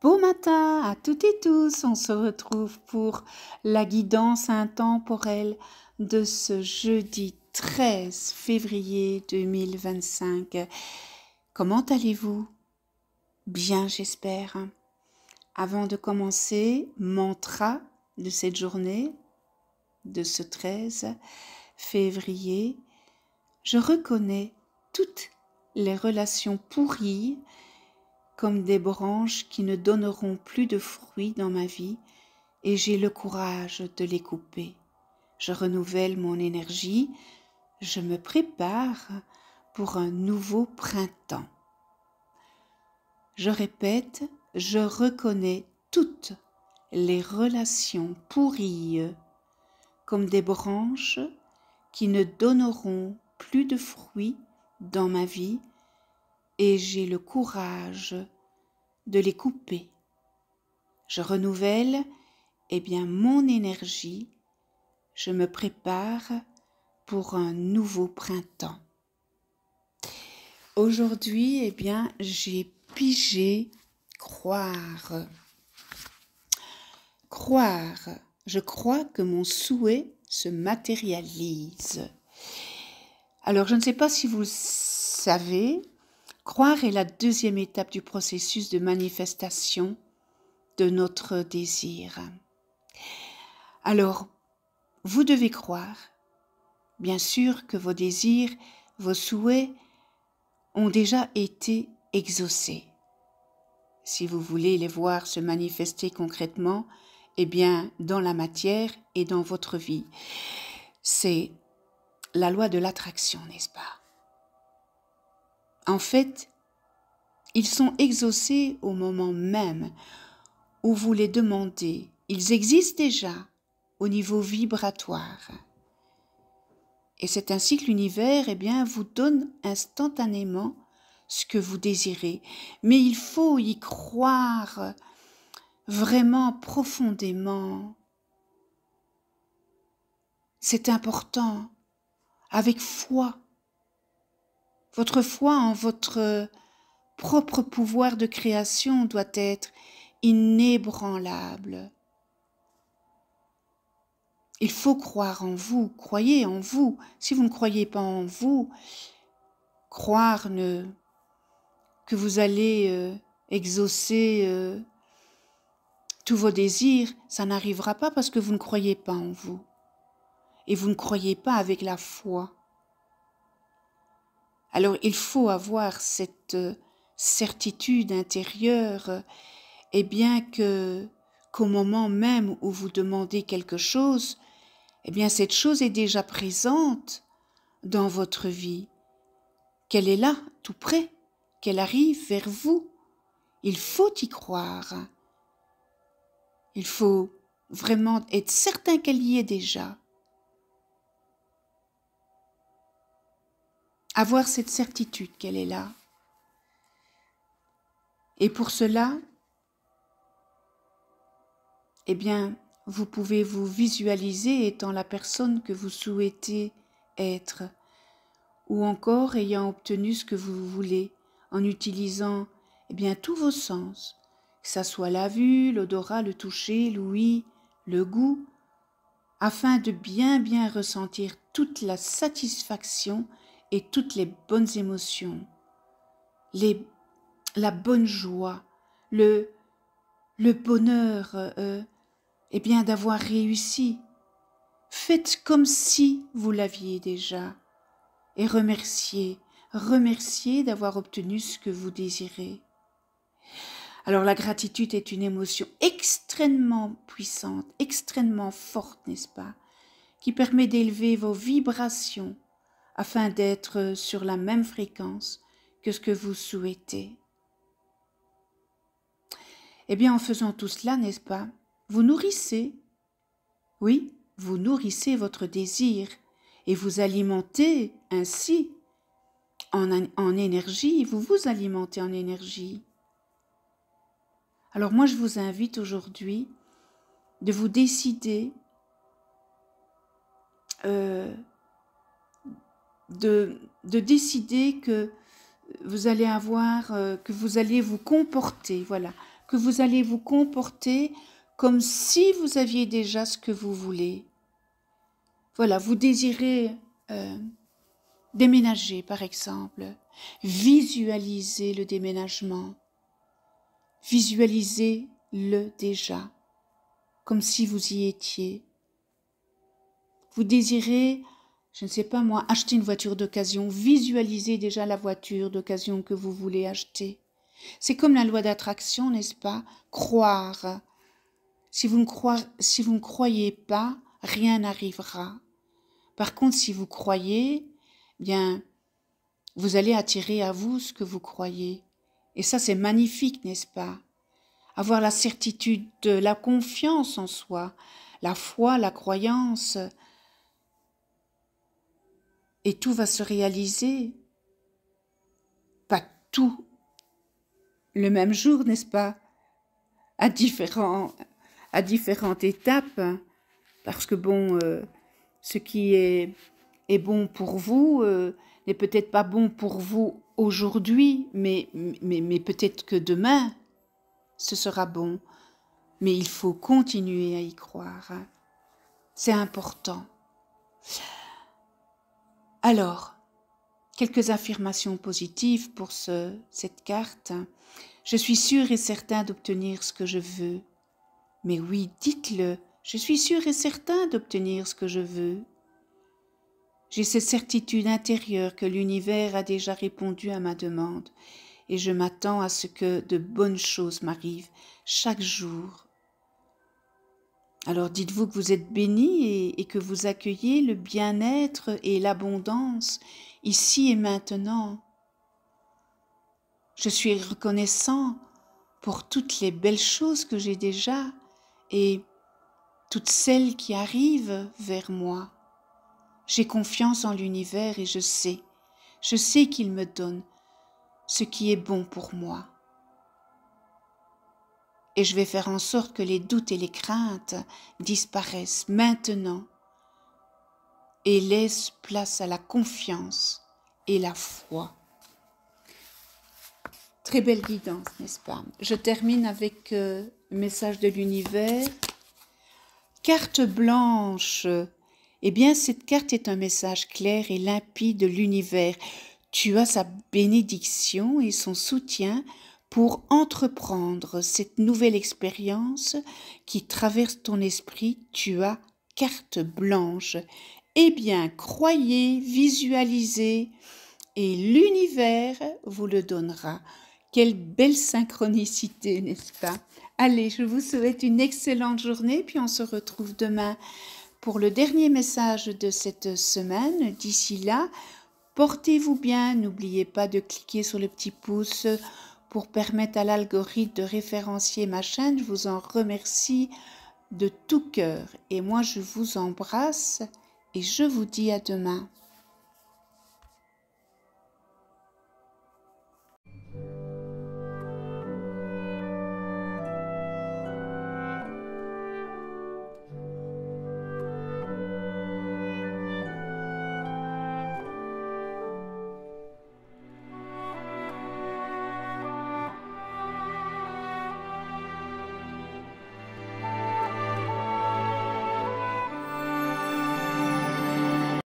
Beau matin à toutes et tous, on se retrouve pour la guidance intemporelle de ce jeudi 13 février 2025. Comment allez-vous? Bien, j'espère. Avant de commencer, mantra de cette journée, de ce 13 février, je reconnais toutes les relations pourries comme des branches qui ne donneront plus de fruits dans ma vie et j'ai le courage de les couper. Je renouvelle mon énergie, je me prépare pour un nouveau printemps. Je répète, je reconnais toutes les relations pourries comme des branches qui ne donneront plus de fruits dans ma vie et j'ai le courage de les couper. Je renouvelle mon énergie, je me prépare pour un nouveau printemps. Aujourd'hui, j'ai pigé croire. Croire, je crois que mon souhait se matérialise. Alors, je ne sais pas si vous le savez, croire est la deuxième étape du processus de manifestation de notre désir. Alors, vous devez croire, bien sûr, que vos désirs, vos souhaits ont déjà été exaucés. Si vous voulez les voir se manifester concrètement, dans la matière et dans votre vie. C'est la loi de l'attraction, n'est-ce pas? En fait, ils sont exaucés au moment même où vous les demandez. Ils existent déjà au niveau vibratoire. Et c'est ainsi que l'univers vous donne instantanément ce que vous désirez. Mais il faut y croire vraiment profondément. C'est important, avec foi. Votre foi en votre propre pouvoir de création doit être inébranlable. Il faut croire en vous, croyez en vous. Si vous ne croyez pas en vous, croire que vous allez exaucer tous vos désirs, ça n'arrivera pas parce que vous ne croyez pas en vous. Et vous ne croyez pas avec la foi. Alors il faut avoir cette certitude intérieure, qu'au moment même où vous demandez quelque chose, cette chose est déjà présente dans votre vie, qu'elle est là, tout près, qu'elle arrive vers vous. Il faut y croire. Il faut vraiment être certain qu'elle y est déjà. Avoir cette certitude qu'elle est là. Et pour cela, vous pouvez vous visualiser étant la personne que vous souhaitez être, ou encore ayant obtenu ce que vous voulez, en utilisant tous vos sens, que ce soit la vue, l'odorat, le toucher, l'ouïe, le goût, afin de bien ressentir toute la satisfaction et toutes les bonnes émotions, la bonne joie, le bonheur, d'avoir réussi. Faites comme si vous l'aviez déjà et remerciez d'avoir obtenu ce que vous désirez. Alors la gratitude est une émotion extrêmement puissante, extrêmement forte, n'est-ce pas, qui permet d'élever vos vibrations afin d'être sur la même fréquence que ce que vous souhaitez. En faisant tout cela, n'est-ce pas, vous nourrissez, oui, vous nourrissez votre désir et vous alimentez ainsi en énergie, vous vous alimentez en énergie. Alors moi, je vous invite aujourd'hui de vous décider de décider que vous allez avoir, que vous allez vous comporter, voilà, que vous allez vous comporter comme si vous aviez déjà ce que vous voulez. Voilà, vous désirez déménager par exemple. Visualisez le déménagement. Visualisez-le déjà, comme si vous y étiez. Vous désirez, je ne sais pas moi, acheter une voiture d'occasion. Visualisez déjà la voiture d'occasion que vous voulez acheter. C'est comme la loi d'attraction, n'est-ce pas? Croire. Si vous ne croyez pas, rien n'arrivera. Par contre, si vous croyez, bien, vous allez attirer à vous ce que vous croyez. Et ça, c'est magnifique, n'est-ce pas? Avoir la certitude, la confiance en soi, la foi, la croyance, et tout va se réaliser. Pas tout le même jour, n'est-ce pas? À différentes étapes, parce que bon, ce qui est bon pour vous n'est peut-être pas bon pour vous aujourd'hui, mais peut-être que demain, ce sera bon. Mais il faut continuer à y croire. C'est important. Alors, quelques affirmations positives pour cette carte. Je suis sûr et certain d'obtenir ce que je veux. Mais oui, dites-le, je suis sûr et certain d'obtenir ce que je veux. J'ai cette certitude intérieure que l'univers a déjà répondu à ma demande et je m'attends à ce que de bonnes choses m'arrivent chaque jour. Alors dites-vous que vous êtes béni et que vous accueillez le bien-être et l'abondance ici et maintenant. Je suis reconnaissant pour toutes les belles choses que j'ai déjà et toutes celles qui arrivent vers moi. J'ai confiance en l'univers et je sais qu'il me donne ce qui est bon pour moi. Et je vais faire en sorte que les doutes et les craintes disparaissent maintenant et laissent place à la confiance et la foi. Très belle guidance, n'est-ce pas? Je termine avec le message de l'univers. Carte blanche. Eh bien, cette carte est un message clair et limpide de l'univers. Tu as sa bénédiction et son soutien pour entreprendre cette nouvelle expérience qui traverse ton esprit. Tu as carte blanche. Eh bien, croyez, visualisez et l'univers vous le donnera. Quelle belle synchronicité, n'est-ce pas? Allez, je vous souhaite une excellente journée, puis on se retrouve demain pour le dernier message de cette semaine. D'ici là, portez-vous bien. N'oubliez pas de cliquer sur le petit pouce pour permettre à l'algorithme de référencier ma chaîne. Je vous en remercie de tout cœur. Et moi, je vous embrasse et je vous dis à demain.